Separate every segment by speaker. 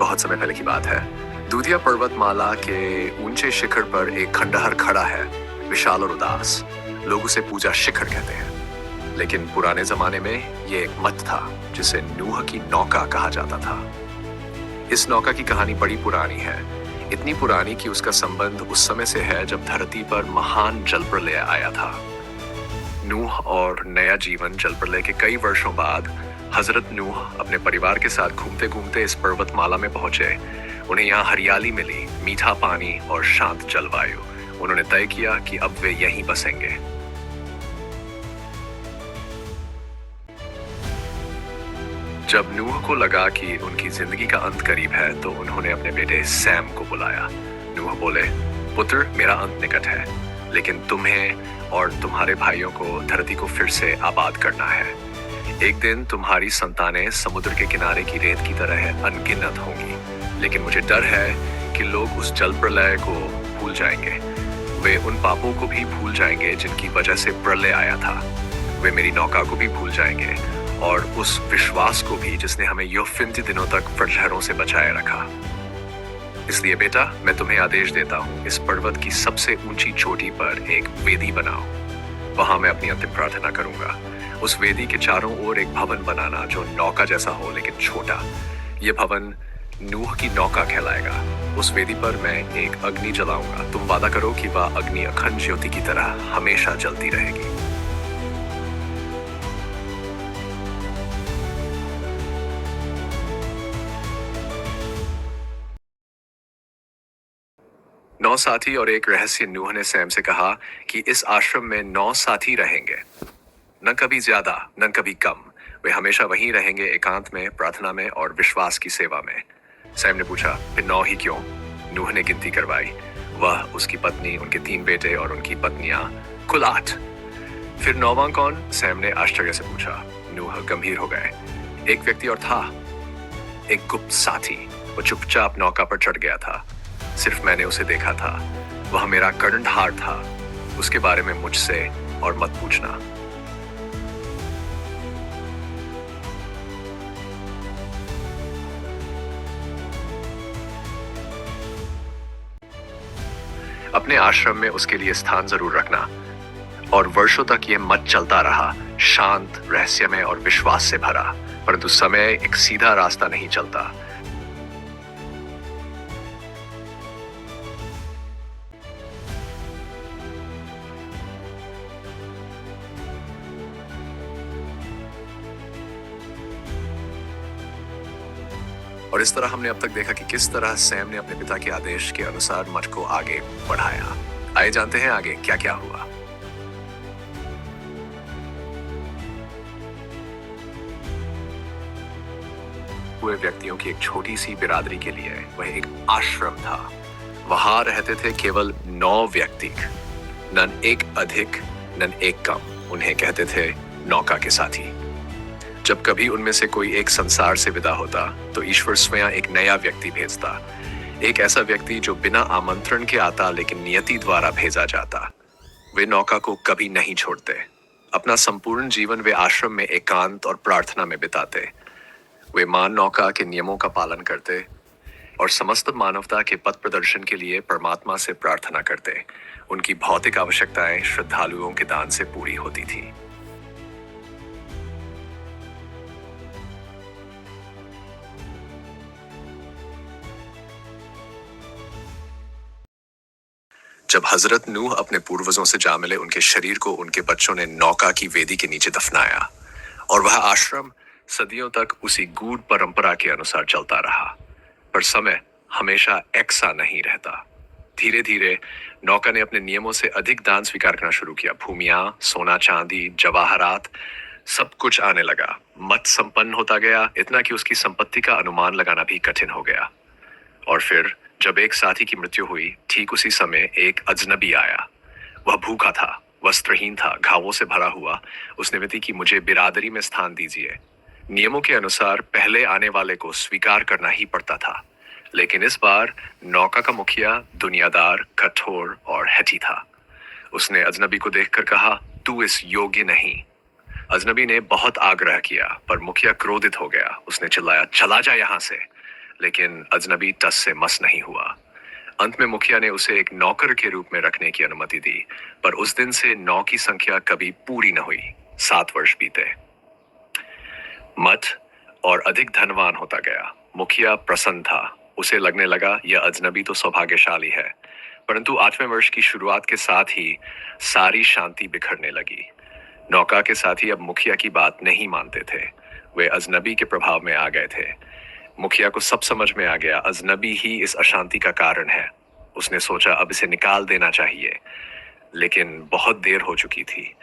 Speaker 1: बहुत समय पहले की बात है। दूधिया पर्वतमाला के ऊंचे शिखर पर एक खंडहर खड़ा है, विशाल और उदास। लोग उसे पूजा शिखर कहते हैं। लेकिन पुराने जमाने में ये एक मत था जिसे नूह की नौका कहा जाता था। इस नौका की कहानी बड़ी पुरानी है, इतनी पुरानी कि उसका संबंध उस समय से है जब धरती पर महान जलप्रलय आया था। नूह और नया जीवन जलप्रलय के कई वर्षों बाद हजरत नूह अपने परिवार के साथ घूमते घूमते इस पर्वतमाला में पहुंचे। उन्हें यहाँ हरियाली मिली, मीठा पानी और शांत जलवायु। उन्होंने तय किया कि अब वे यहीं बसेंगे। जब नूह को लगा कि उनकी जिंदगी का अंत करीब है तो उन्होंने अपने बेटे सैम को बुलाया। नूह बोले, पुत्र, मेरा अंत निकट है, लेकिन तुम्हें और तुम्हारे भाइयों को धरती को फिर से आबाद करना है। एक दिन तुम्हारी संतानें समुद्र के किनारे की रेत की तरह अनगिनत होंगी, लेकिन मुझे डर है कि लोग उस जल प्रलय को भूल जाएंगे। वे उन पापों को भी भूल जाएंगे जिनकी वजह से प्रलय आया था। वे मेरी नौका को भी भूल जाएंगे और उस विश्वास को भी जिसने हमें योफिन्ती दिनों तक प्रलहरों से बचाए रखा। इसलिए बेटा, मैं तुम्हें आदेश देता हूँ, इस पर्वत की सबसे ऊंची चोटी पर एक वेदी बनाओ। वहां मैं अपनी अंतिम प्रार्थना करूंगा। उस वेदी के चारों ओर एक भवन बनाना जो नौका जैसा हो लेकिन छोटा। यह भवन नूह की नौका कहलाएगा। उस वेदी पर मैं एक अग्नि जलाऊंगा। तुम वादा करो कि वह अग्नि अखंड ज्योति की तरह हमेशा जलती रहेगी। नौ साथी और एक रहस्य। नूह ने सैम से कहा कि इस आश्रम में 9 साथी रहेंगे, न कभी ज्यादा न कभी कम। वे हमेशा वहीं रहेंगे, एकांत में, प्रार्थना में और विश्वास की सेवा में। सैम ने पूछा, फिर 9 ही क्यों? नूह ने गिनती करवाई। वह, उसकी पत्नी, उनके 3 बेटे और उनकी पत्नियां, कुल 8। फिर 9वां कौन? सैम ने आश्चर्य से पूछा। नूह गंभीर हो गए। एक व्यक्ति और था, एक गुप्त साथी। वो चुपचाप नौका पर चढ़ गया था। सिर्फ मैंने उसे देखा था। वह मेरा कर्णधार था। उसके बारे में मुझसे और मत पूछना। अपने आश्रम में उसके लिए स्थान जरूर रखना। और वर्षों तक यह मत चलता रहा, शांत, रहस्यमय और विश्वास से भरा। परंतु समय एक सीधा रास्ता नहीं चलता। और इस तरह हमने अब तक देखा कि किस तरह सैम ने अपने पिता के आदेश के अनुसार मठ को आगे बढ़ाया। आइए जानते हैं आगे क्या क्या हुआ। हुए व्यक्तियों की एक छोटी सी बिरादरी के लिए वह एक आश्रम था। वहां रहते थे केवल 9 व्यक्ति, नन एक अधिक नन एक कम। उन्हें कहते थे नौका के साथी। जब कभी उनमें से कोई एक संसार से विदा होता तो ईश्वर स्वयं एक नया व्यक्ति भेजता। एक ऐसा व्यक्ति जो बिना आमंत्रण के आता लेकिन नियति द्वारा भेजा जाता। वे नौका को कभी नहीं छोड़ते। अपना संपूर्ण जीवन वे आश्रम में एकांत और प्रार्थना में बिताते। वे मान नौका के नियमों का पालन करते और समस्त मानवता के पथ प्रदर्शन के लिए परमात्मा से प्रार्थना करते। उनकी भौतिक आवश्यकताएं श्रद्धालुओं के दान से पूरी होती थी। जब हजरत नूह अपने पूर्वजों से जा मिले, उनके शरीर को उनके बच्चों ने नौका की वेदी के नीचे दफनाया और वह आश्रम सदियों तक उसी गूढ़ परंपरा के अनुसार चलता रहा। पर समय हमेशा एक सा नहीं रहता। धीरे धीरे नौका ने अपने नियमों से अधिक दान स्वीकार करना शुरू किया। भूमियां, सोना चांदी, जवाहरात, सब कुछ आने लगा। मत संपन्न होता गया, इतना कि उसकी संपत्ति का अनुमान लगाना भी कठिन हो गया। और फिर जब एक साथी की मृत्यु हुई, ठीक उसी समय एक अजनबी आया। वह भूखा था, वस्त्रहीन था, घावों से भरा हुआ। उसने विनती की, मुझे बिरादरी में स्थान दीजिए। नियमों के अनुसार पहले आने वाले को स्वीकार करना ही पड़ता था, लेकिन इस बार नौका का मुखिया दुनियादार, कठोर और हठी था। उसने अजनबी को देखकर कहा, तू इस योग्य नहीं। अजनबी ने बहुत आग्रह किया, पर मुखिया क्रोधित हो गया। उसने चिल्लाया, चला जा यहाँ से। लेकिन अजनबी टस से मस नहीं हुआ। अंत में मुखिया ने उसे एक नौकर के रूप में रखने की अनुमति दी, पर उस दिन से 9 की संख्या कभी पूरी न हुई। 7 वर्ष बीते। मठ और अधिक धनवान होता गया। मुखिया प्रसन्न था। उसे लगने लगा यह अजनबी तो सौभाग्यशाली है। परंतु 8वें वर्ष की शुरुआत के साथ ही सारी शांति बिखरने लगी। नौका के साथी अब मुखिया की बात नहीं मानते थे। वे अजनबी के प्रभाव में आ गए थे। मुखिया को सब समझ में आ गया, अजनबी ही इस अशांति का कारण है। उसने सोचा अब इसे निकाल देना चाहिए, लेकिन बहुत देर हो चुकी थी।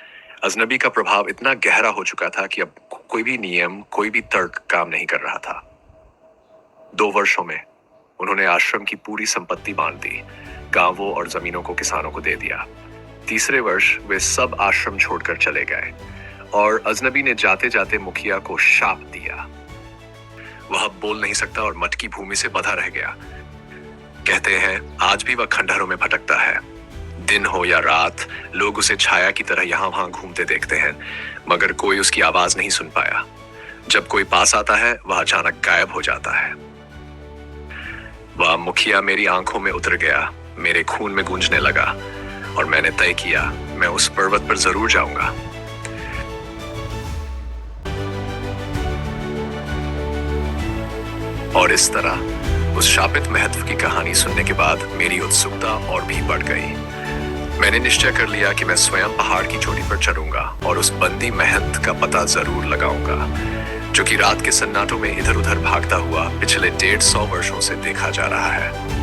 Speaker 1: अजनबी का प्रभाव इतना गहरा हो चुका था कि अब कोई भी नियम, कोई भी तर्क काम नहीं कर रहा था। 2 वर्षों में उन्होंने आश्रम की पूरी संपत्ति बांट दी, गांवों और जमीनों को किसानों को दे दिया। तीसरे वर्ष वे सब आश्रम छोड़कर चले गए और अजनबी ने जाते जाते मुखिया को शाप दिया। वह अब बोल नहीं सकता और मठ की भूमि से बंधा रह गया। कहते हैं आज भी वह खंडहरों में भटकता है। दिन हो या रात, लोग उसे छाया की तरह यहां वहां घूमते देखते हैं, मगर कोई उसकी आवाज नहीं सुन पाया। जब कोई पास आता है वह अचानक गायब हो जाता है। वह मुखिया मेरी आंखों में उतर गया, मेरे खून में गूंजने लगा और मैंने तय किया मैं उस पर्वत पर जरूर जाऊंगा। और इस तरह उस शापित महत्व की कहानी सुनने के बाद मेरी उत्सुकता और भी बढ़ गई। मैंने निश्चय कर लिया कि मैं स्वयं पहाड़ की चोटी पर चढ़ूंगा और उस बंदी महंत का पता जरूर लगाऊंगा, जो कि रात के सन्नाटों में इधर उधर भागता हुआ पिछले 150 वर्षों से देखा जा रहा है।